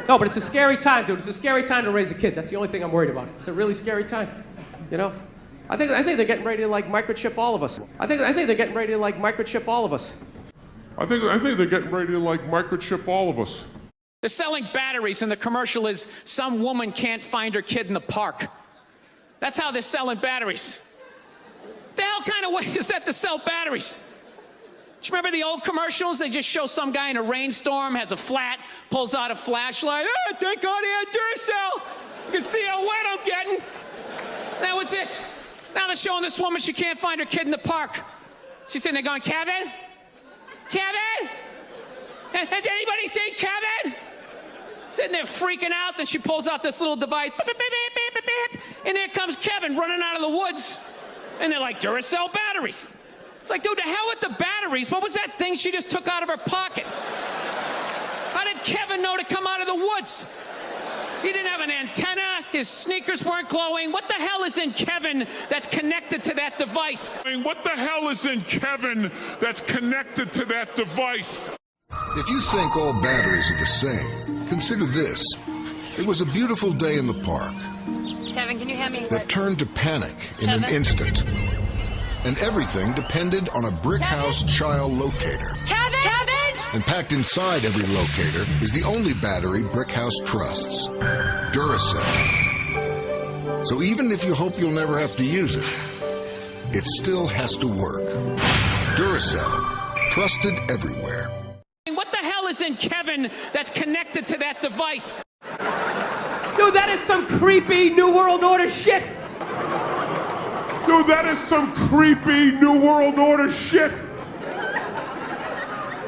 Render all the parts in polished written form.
No, but it's a scary time, dude. It's a scary time to raise a kid. That's the only thing I'm worried about. It's a really scary time, you know? I think they're getting ready to, like, microchip all of us. I think they're getting ready to, like, microchip all of us. I think they're getting ready to, like, microchip all of us. They're selling batteries, and the commercial is some woman can't find her kid in the park. That's how they're selling batteries. The hell kind of way is that to sell batteries? Do you remember the old commercials? They just show some guy in a rainstorm, has a flat, pulls out a flashlight. Oh, thank God he had Duracell. You can see how wet I'm getting. That was it. Now they're showing this woman she can't find her kid in the park. She's sitting there going, Kevin? Kevin? Has anybody seen Kevin? Sitting there freaking out, then she pulls out this little device. Beep, beep, beep, beep, beep, beep, and there comes Kevin running out of the woods. And they're like, Duracell batteries. It's like, dude, the hell with the batteries. What was that thing she just took out of her pocket? How did Kevin know to come out of the woods? He didn't have an antenna. His sneakers weren't glowing. What the hell is in Kevin that's connected to that device? What the hell is in Kevin that's connected to that device? If you think all batteries are the same, consider this. It was a beautiful day in the park. Kevin, can you hand me that turned to panic in an instant. And everything depended on a brick house child locator. Kevin! And packed inside every locator is the only battery Brick House trusts, Duracell. So even if you hope you'll never have to use it, it still has to work. Duracell, trusted everywhere. What the hell is in Kevin that's connected to that device? Dude, that is some creepy New World Order shit. Dude, that is some creepy New World Order shit.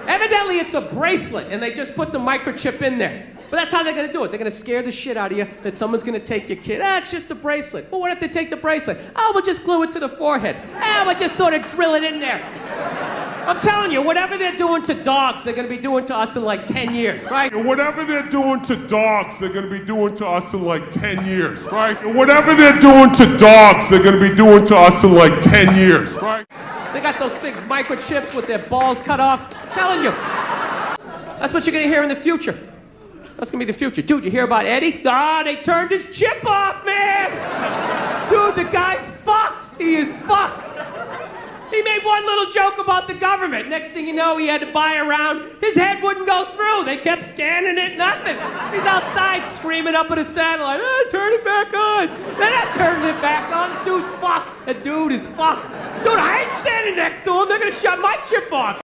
Evidently, it's a bracelet, and they just put the microchip in there. But that's how they're going to do it. They're going to scare the shit out of you that someone's going to take your kid. It's just a bracelet. Well, what if they take the bracelet? Oh, we'll just glue it to the forehead. We'll just sort of drill it in there. I'm telling you, whatever they're doing to dogs, they're going to be doing to us in like 10 years, right? Whatever they're doing to dogs, they're going to be doing to us in like 10 years, right? Whatever they're doing to dogs, they're going to be doing to us in like 10 years, right? They got those 6 microchips with their balls cut off. I'm telling you. That's what you're going to hear in the future. That's going to be the future. Dude, you hear about Eddie? They turned his chip off, man! Dude, the guy's fucked. He is fucked. He made one little joke about the government. Next thing you know, he had to buy a round. His head wouldn't go through. They kept scanning it, nothing. He's outside screaming up at a satellite, turn it back on. They're not turning it back on. The dude's fucked. The dude is fucked. Dude, I ain't standing next to him. They're gonna shut my chip off.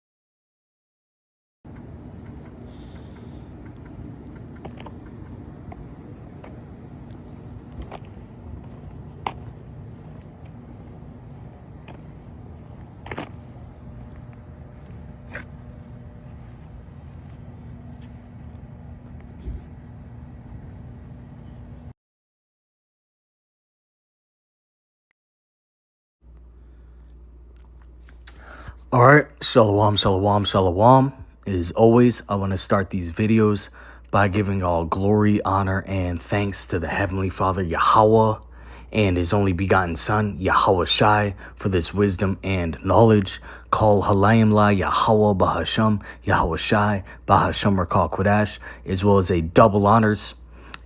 All right, shalom, shalom, shalom. As always, I want to start these videos by giving all glory, honor, and thanks to the Heavenly Father, Yahweh, and His only begotten Son, Yahweh Shai, for this wisdom and knowledge. Call Halayim La Yahweh Bahasham, Yahweh Shai, Bahasham Rakal Kodash, as well as a double honors,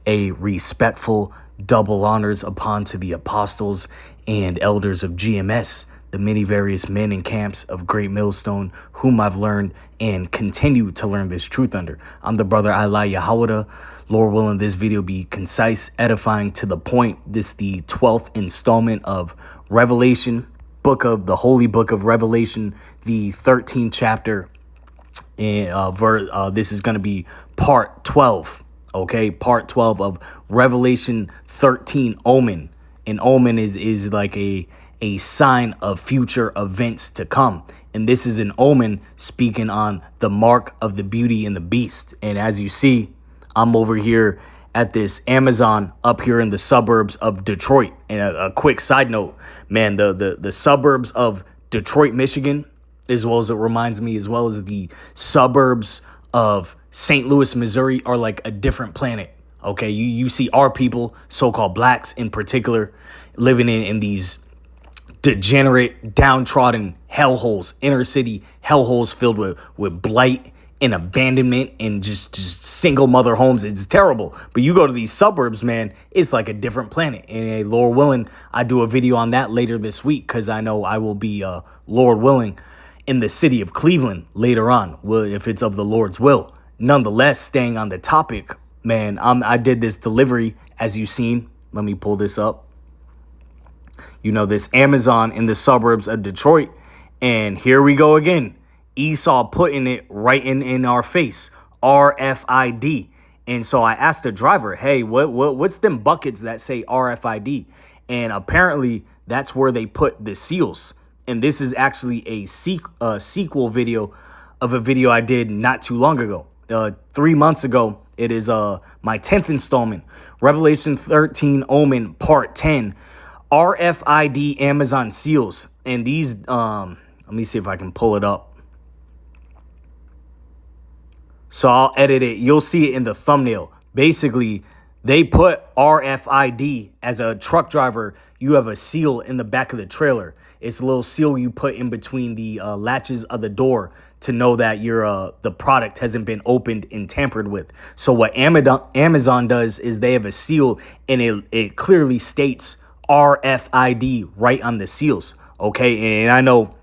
a respectful double honors upon to the apostles and elders of GMS, the many various men and camps of Great Millstone, whom I've learned and continue to learn this truth under. I'm the brother Allah Yahweh. Lord willing, this video be concise, edifying, to the point. This is the 12th installment of Revelation, the Holy Book of Revelation, the 13th chapter. And this is going to be part 12. Okay, part 12 of Revelation 13, Omen. And Omen is like a sign of future events to come. And this is an omen speaking on the mark of the Beauty and the Beast. And as you see, I'm over here at this Amazon up here in the suburbs of Detroit. And a quick side note, man, the suburbs of Detroit, Michigan, as well as it reminds me, as well as the suburbs of St. Louis, Missouri, are like a different planet. Okay, you see our people, so-called blacks in particular, living in these degenerate, downtrodden hellholes, inner city hellholes filled with blight in abandonment and just single mother homes. It's terrible. But you go to these suburbs, man, it's like a different planet. And Lord willing, I do a video on that later this week because I know I will be, Lord willing, in the city of Cleveland later on, if it's of the Lord's will. Nonetheless, staying on the topic, man, I did this delivery, as you've seen. Let me pull this up. You know, this Amazon in the suburbs of Detroit. And here we go again. Esau putting it right in our face. RFID. And so I asked the driver, hey, what's them buckets that say RFID? And apparently that's where they put the seals. And this is actually a sequel video of a video I did not too long ago. 3 months ago, it is my 10th installment. Revelation 13 Omen Part 10. RFID Amazon seals. And these, let me see if I can pull it up. So I'll edit it. You'll see it in the thumbnail. Basically, they put RFID as a truck driver. You have a seal in the back of the trailer. It's a little seal you put in between the latches of the door to know that the product hasn't been opened and tampered with. So what Amazon does is they have a seal and it clearly states RFID right on the seals. Okay, and I know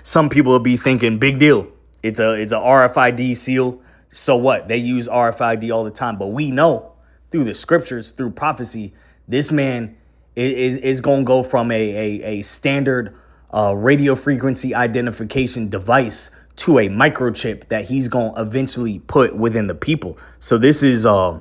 some people will be thinking, big deal. It's a RFID seal. So what? They use RFID all the time. But we know through the scriptures, through prophecy, this man is going to go from a standard radio frequency identification device to a microchip that he's going to eventually put within the people. So this is, I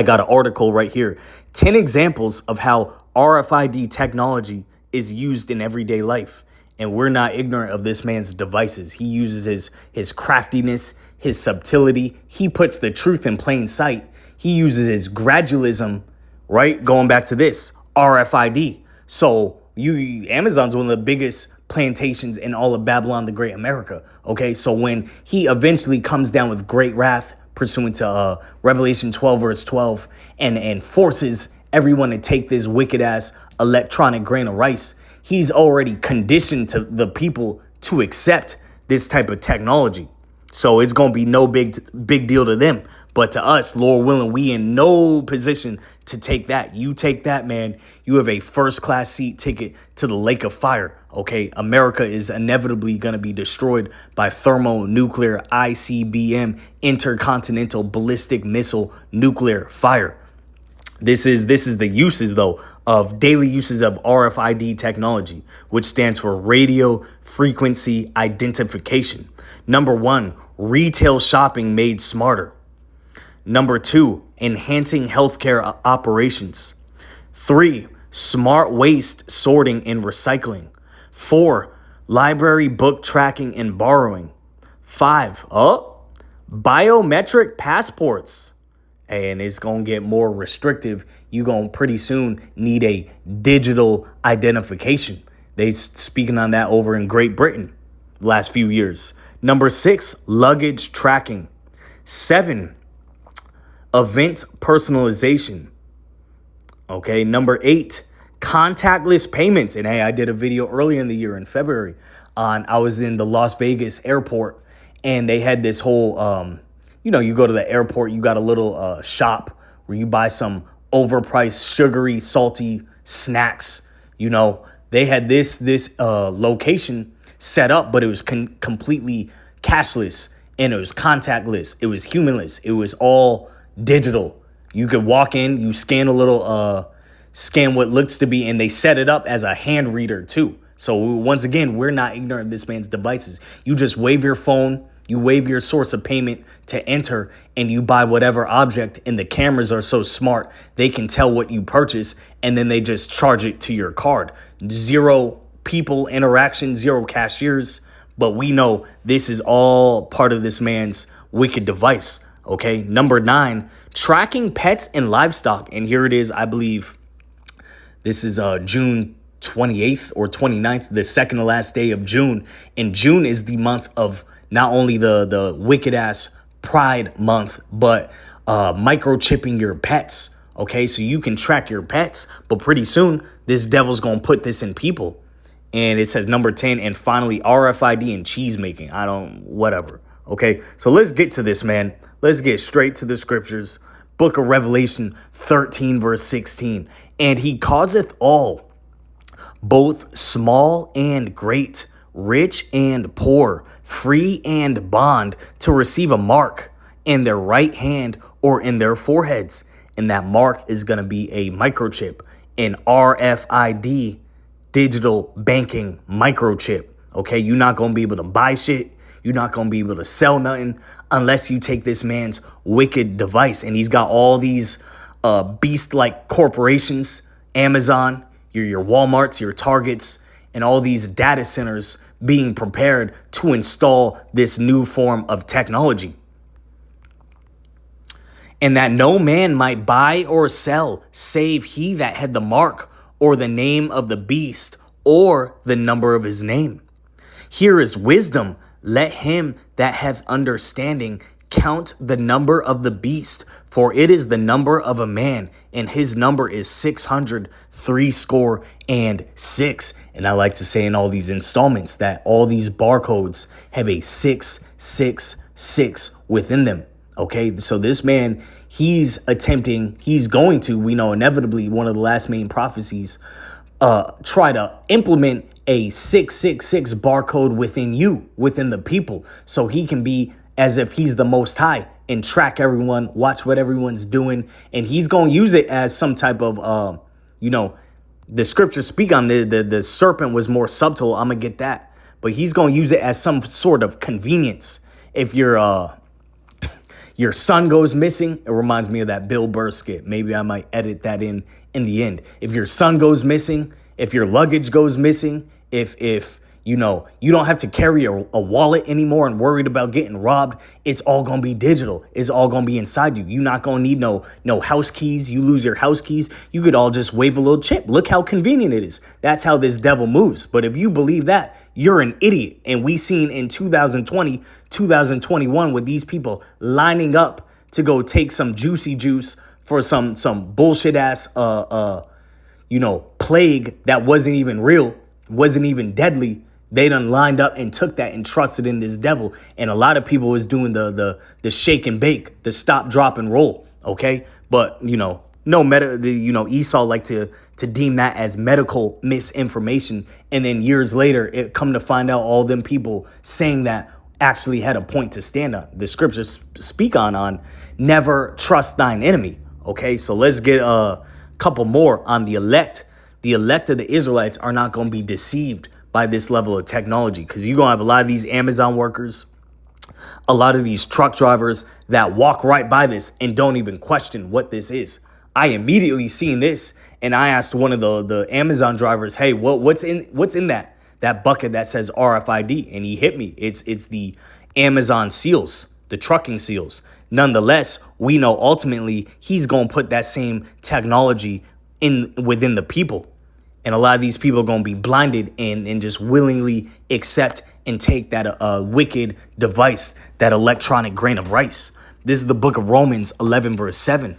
got an article right here. 10 examples of how RFID technology is used in everyday life. And we're not ignorant of this man's devices. He uses his craftiness, his subtlety. He puts the truth in plain sight. He uses his gradualism, right? Going back to this, RFID. So Amazon's one of the biggest plantations in all of Babylon the Great America. Okay, so when he eventually comes down with great wrath, pursuant to Revelation 12, verse 12, and forces everyone to take this wicked ass electronic grain of rice, he's already conditioned to the people to accept this type of technology. So it's going to be no big deal to them. But to us, Lord willing, we in no position to take that. You take that, man. You have a first class seat ticket to the lake of fire. OK, America is inevitably going to be destroyed by thermonuclear ICBM, intercontinental ballistic missile nuclear fire. This is the uses, though, of daily uses of RFID technology, which stands for radio frequency identification. Number 1, retail shopping made smarter. Number 2, enhancing healthcare operations. 3, smart waste sorting and recycling. 4, library book tracking and borrowing. 5, biometric passports. And it's going to get more restrictive. You're going to pretty soon need a digital identification. They speaking on that over in Great Britain the last few years. Number 6, luggage tracking. 7, event personalization. Okay, number 8, contactless payments. And hey, I did a video earlier in the year in February on, I was in the Las Vegas airport and they had this whole, you go to the airport, you got a little shop where you buy some overpriced, sugary, salty snacks. They had this location set up, but it was completely cashless and it was contactless. It was humanless. It was all digital. You could walk in, you scan a little, scan what looks to be, and they set it up as a hand reader too. So once again, we're not ignorant of this man's devices. You just wave your phone, you wave your source of payment to enter, and you buy whatever object, and the cameras are so smart, they can tell what you purchase, and then they just charge it to your card. 0 people interaction, 0 cashiers, but we know this is all part of this man's wicked device, okay? Number 9, tracking pets and livestock, and here it is, I believe this is June 28th or 29th, the second to last day of June, and June is the month of not only the wicked ass Pride Month, but microchipping your pets. Okay, so you can track your pets, but pretty soon this devil's gonna put this in people. And it says number 10, and finally RFID and cheese making. Whatever. Okay, so let's get to this, man. Let's get straight to the scriptures. Book of Revelation 13, verse 16. And he causeth all, both small and great, rich and poor, free and bond, to receive a mark in their right hand or in their foreheads. And that mark is going to be a microchip, an RFID digital banking microchip. Okay, you're not going to be able to buy shit. You're not going to be able to sell nothing unless you take this man's wicked device. And he's got all these beast-like corporations, Amazon, your Walmarts, your Targets, and all these data centers being prepared to install this new form of technology. And that no man might buy or sell, save he that had the mark or the name of the beast or the number of his name. Here is wisdom. Let him that hath understanding count the number of the beast, for it is the number of a man, and his number is 666. And I like to say in all these installments that all these barcodes have a 666 within them. Okay, so this man, he's going to, we know inevitably, one of the last main prophecies, try to implement a 666 barcode within you, within the people, so he can be as if he's the Most High and track everyone, watch what everyone's doing. And he's going to use it as some type of, the scriptures speak on the serpent was more subtle. I'm going to get that. But he's going to use it as some sort of convenience. If your son goes missing, it reminds me of that Bill Burr skit. Maybe I might edit that in the end. If your son goes missing, if your luggage goes missing, if you don't have to carry a wallet anymore and worried about getting robbed, it's all going to be digital. It's all going to be inside you. You're not going to need no house keys. You lose your house keys, you could all just wave a little chip. Look how convenient it is. That's how this devil moves. But if you believe that, you're an idiot. And we seen in 2020, 2021 with these people lining up to go take some juicy juice for some bullshit ass plague that wasn't even real, wasn't even deadly. They done lined up and took that and trusted in this devil. And a lot of people was doing the shake and bake, the stop, drop, and roll. Okay, but Esau like to deem that as medical misinformation, and then years later it come to find out all them people saying that actually had a point to stand on. The scriptures speak on never trust thine enemy. Okay, so let's get a couple more on the elect. The elect of the Israelites are not going to be deceived by this level of technology, because you're going to have a lot of these Amazon workers, a lot of these truck drivers that walk right by this and don't even question what this is. I immediately seen this and I asked one of the Amazon drivers, hey, what's in that bucket that says RFID? And he hit me. It's the Amazon seals, the trucking seals. Nonetheless, we know ultimately he's going to put that same technology within the people. And a lot of these people are going to be blinded and just willingly accept and take that wicked device, that electronic grain of rice. This is the book of Romans 11, verse 7.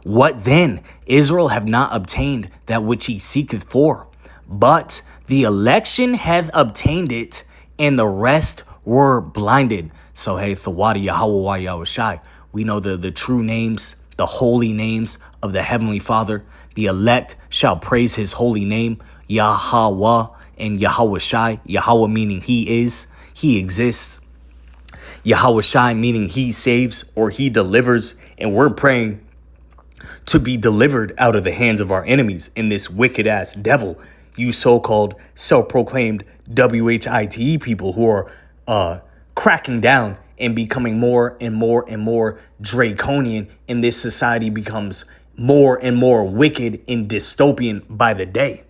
What then? Israel have not obtained that which he seeketh for, but the election hath obtained it, and the rest were blinded. So, hey, Thawadi Yahweh Yahushai, we know the true names, the holy names of the Heavenly Father. The elect shall praise his holy name, Yahweh and Yahushai. Yahweh meaning he is, he exists. Yahushai meaning he saves or he delivers. And we're praying to be delivered out of the hands of our enemies in this wicked ass devil. You so-called self-proclaimed WHITE people who are cracking down and becoming more and more and more draconian, and this society becomes more and more wicked and dystopian by the day.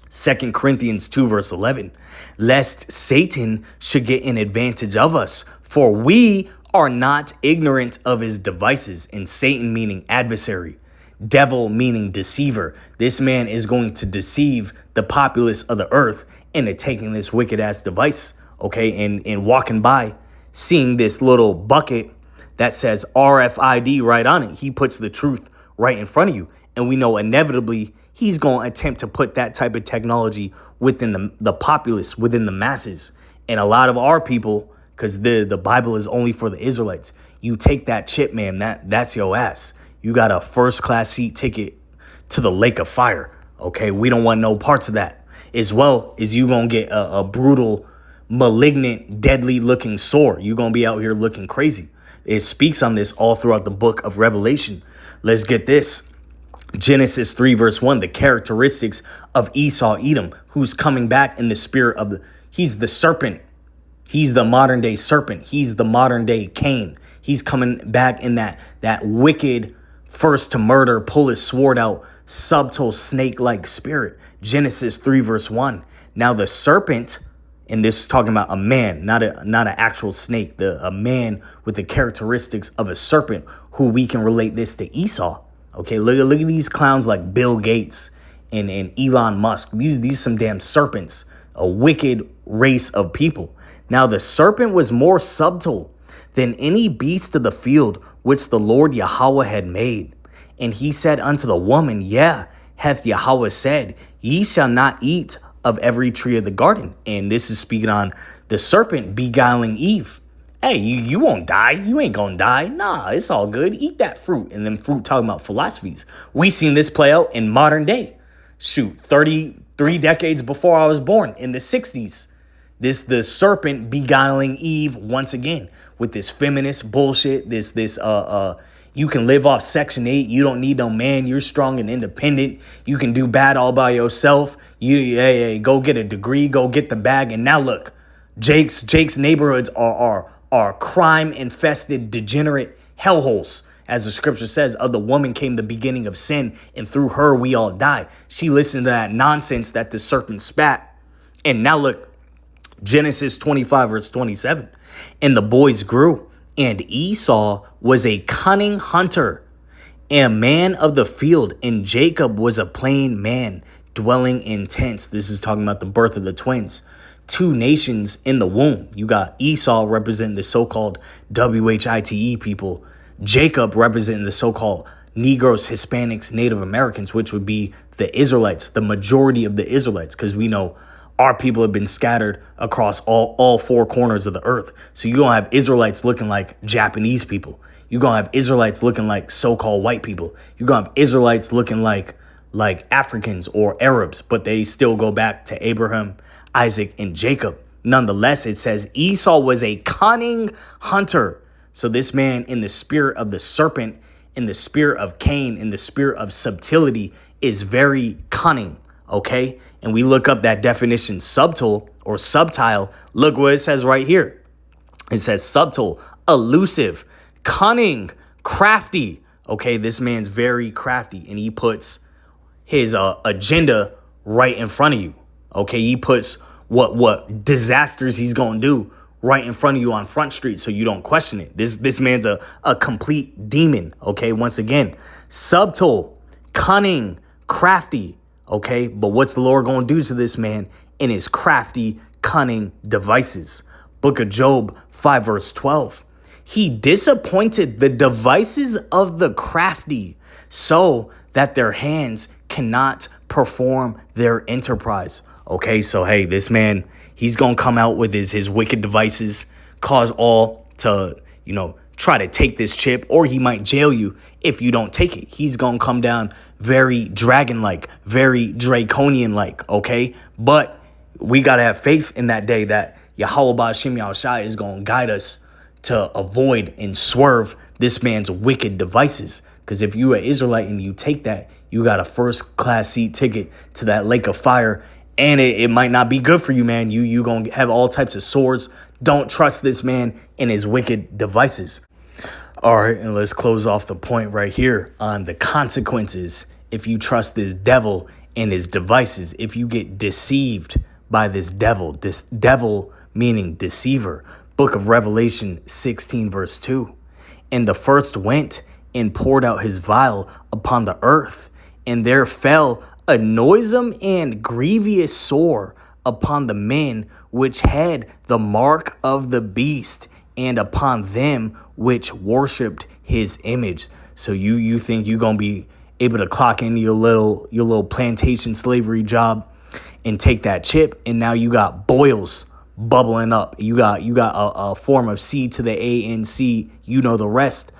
2 Corinthians 2 verse 11, lest Satan should get an advantage of us, for we are not ignorant of his devices. And Satan meaning adversary, devil meaning deceiver. This man is going to deceive the populace of the earth into taking this wicked ass device, okay, and walking by, seeing this little bucket that says RFID right on it. He puts the truth right in front of you. And we know inevitably he's going to attempt to put that type of technology within the populace, within the masses. And a lot of our people because the Bible is only for the Israelites. You take that chip, man, that's your ass. You got a first class seat ticket to the lake of fire. Okay, we don't want no parts of that. As well as you gonna get a brutal, malignant, deadly looking sword. You gonna be out here looking crazy. It speaks on this all throughout the book of Revelation. Let's get this. Genesis 3 verse 1, the characteristics of Esau, Edom, who's coming back in the spirit of he's the serpent. He's the modern day serpent. He's the modern day Cain. He's coming back in that wicked, first to murder, pull his sword out, subtle snake-like spirit. Genesis 3 verse 1. Now the serpent, and this is talking about a man, not an actual snake, a man with the characteristics of a serpent, who we can relate this to Esau. Okay, look at these clowns like Bill Gates and Elon Musk. These some damn serpents, a wicked race of people. Now the serpent was more subtle than any beast of the field which the Lord Yahweh had made. And he said unto the woman, yeah, hath Yahweh said, ye shall not eat of every tree of the garden. And this is speaking on the serpent beguiling Eve. Hey, you won't die. You ain't gonna die. Nah, it's all good. Eat that fruit. And then fruit talking about philosophies. We seen this play out in modern day. Shoot, 33 decades before I was born, in the 60s. The serpent beguiling Eve once again with this feminist bullshit. This you can live off Section 8. You don't need no man. You're strong and independent. You can do bad all by yourself. Hey, go get a degree. Go get the bag. And now look, Jake's neighborhoods are crime-infested, degenerate hellholes. As the scripture says, of the woman came the beginning of sin, and through her we all die. She listened to that nonsense that the serpent spat. And now look, Genesis 25 verse 27. And the boys grew, and Esau was a cunning hunter, a man of the field, and Jacob was a plain man, dwelling in tents. This is talking about the birth of the twins. Two nations in the womb. You got Esau representing the so-called WHITE people. Jacob representing the so-called Negroes, Hispanics, Native Americans, which would be the Israelites, the majority of the Israelites, because we know our people have been scattered across all four corners of the earth. So you're going to have Israelites looking like Japanese people. You're going to have Israelites looking like so-called white people. You're going to have Israelites looking like Africans or Arabs, but they still go back to Abraham, Isaac, and Jacob. Nonetheless, it says Esau was a cunning hunter. So this man, in the spirit of the serpent, in the spirit of Cain, in the spirit of subtlety, is very cunning, okay? And we look up that definition, subtle or subtile. Look what it says right here. It says subtle, elusive, cunning, crafty. Okay, this man's very crafty, and he puts his agenda right in front of you. Okay, he puts what disasters he's gonna do right in front of you on Front Street, so you don't question it. This man's a complete demon. Okay, once again, subtle, cunning, crafty. Okay, but what's the Lord gonna do to this man in his crafty, cunning devices? Book of Job 5 verse 12. He disappointed the devices of the crafty, so that their hands cannot perform their enterprise. Okay, so hey, this man, he's going to come out with his wicked devices, cause all to, try to take this chip, or he might jail you if you don't take it. He's going to come down very dragon-like, very draconian-like, okay? But we got to have faith in that day that Yahweh Ba'Shem Yahushai is going to guide us to avoid and swerve this man's wicked devices. Because if you're an Israelite and you take that, you got a first-class seat ticket to that lake of fire. And it might not be good for you, man. You going to have all types of swords. Don't trust this man and his wicked devices. All right, and let's close off the point right here on the consequences if you trust this devil and his devices. If you get deceived by this devil meaning deceiver. Book of Revelation 16 verse 2. And the first went and poured out his vial upon the earth, and there fell a noisome and grievous sore upon the men which had the mark of the beast, and upon them which worshipped his image. So you think you're gonna be able to clock into your little plantation slavery job and take that chip, and now you got boils bubbling up. You got a form of C to the ANC, you know the rest,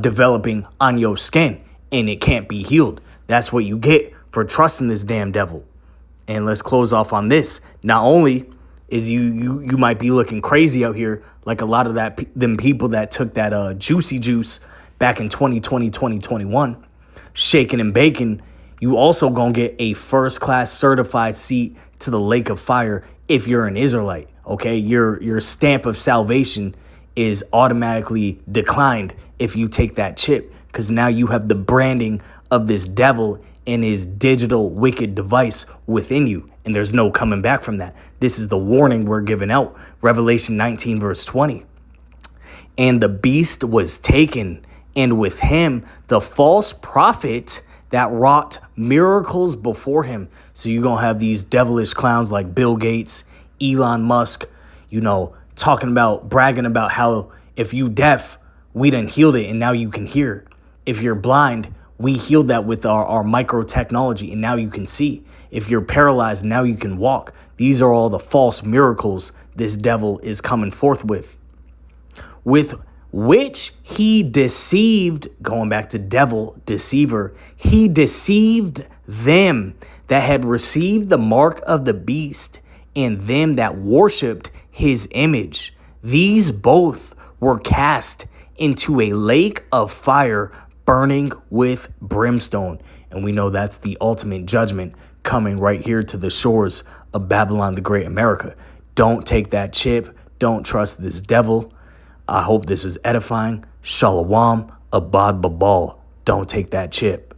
developing on your skin, and it can't be healed. That's what you get for trusting this damn devil. And let's close off on this. Not only is you might be looking crazy out here, like a lot of them people that took that juicy juice back in 2020, 2021, shaking and baking, you also gonna get a first-class certified seat to the lake of fire if you're an Israelite, okay? Your stamp of salvation is automatically declined if you take that chip, because now you have the branding of this devil and his digital wicked device within you, and there's no coming back from that. This is the warning we're giving out. Revelation 19 verse 20. And the beast was taken, and with him the false prophet that wrought miracles before him. So you're going to have these devilish clowns like Bill Gates, Elon Musk, talking about, bragging about how if you deaf, we done healed it and now you can hear. If you're blind, we healed that with our micro technology and now you can see. If you're paralyzed, now you can walk. These are all the false miracles this devil is coming forth with which he deceived, going back to devil, deceiver, he deceived them that had received the mark of the beast and them that worshipped his image. These both were cast into a lake of fire burning with brimstone. And we know that's the ultimate judgment coming right here to the shores of Babylon the Great America. Don't take that chip. Don't trust this devil. I hope this was edifying. Shalom, Abad Babal. Don't take that chip.